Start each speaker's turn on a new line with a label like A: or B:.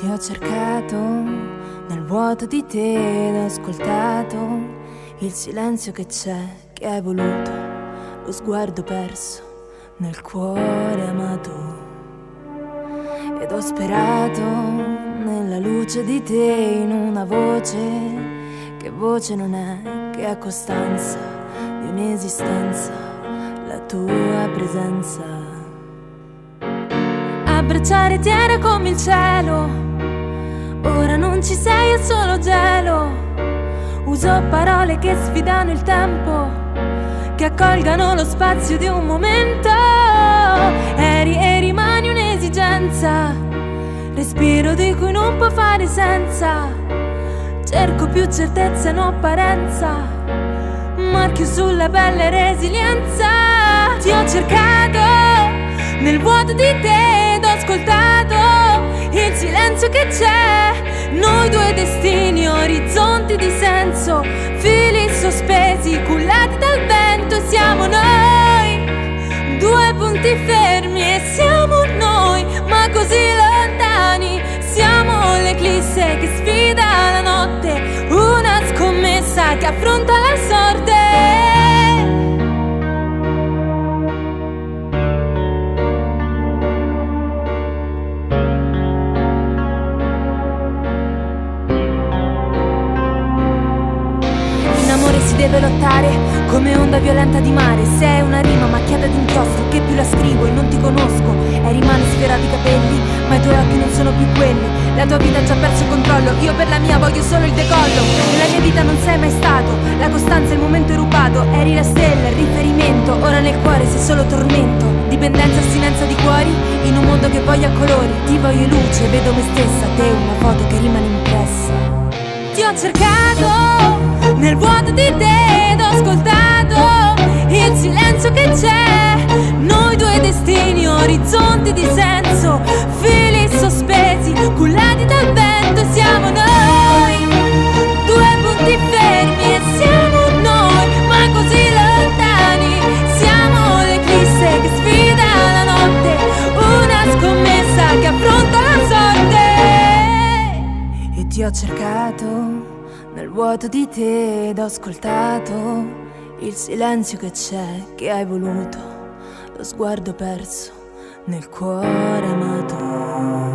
A: Ti ho cercato nel vuoto di te ed ho ascoltato il silenzio che c'è, che hai voluto, lo sguardo perso nel cuore amato. Ed ho sperato nella luce di te, in una voce che voce non è, che è costanza di un'esistenza, la tua presenza. Abbracciare ti era come il cielo, ora non ci sei, è solo gelo. Uso parole che sfidano il tempo, che accolgano lo spazio di un momento. Eri e rimani un'esigenza, respiro di cui non può fare senza. Cerco più certezza e non apparenza, marchio sulla pelle resilienza. Ti ho cercato nel vuoto di te ed ho ascoltato il silenzio che c'è. Noi due destini, orizzonti di senso, fili sospesi, cullati dal vento. Siamo noi, due punti fermi e siamo noi, ma così lontani. Siamo l'eclisse che sfida la notte, una scommessa che affronta la sorte. Si deve lottare come onda violenta di mare. Se è una rima macchiata di inchiostro, che più la scrivo e non ti conosco. E rimane sfera di capelli, ma i tuoi occhi non sono più quelli. La tua vita ha già perso il controllo, io per la mia voglio solo il decollo. Nella mia vita non sei mai stato la costanza, il momento è rubato. Eri la stella, il riferimento, ora nel cuore sei solo tormento. Dipendenza, astinenza di cuori, in un mondo che voglio a colori. Ti voglio luce, vedo me stessa, te una foto che rimane impressa. Ti ho cercato nel vuoto di te ed ho ascoltato il silenzio che c'è. Noi due destini, orizzonti di senso, fili sospesi, cullati dal vento. Siamo noi, due punti fermi e siamo noi, ma così lontani. Siamo l'eclisse che sfida la notte, una scommessa che affronta la sorte. E ti ho cercato nel vuoto di te ed ho ascoltato il silenzio che c'è, che hai voluto, lo sguardo perso nel cuore amato.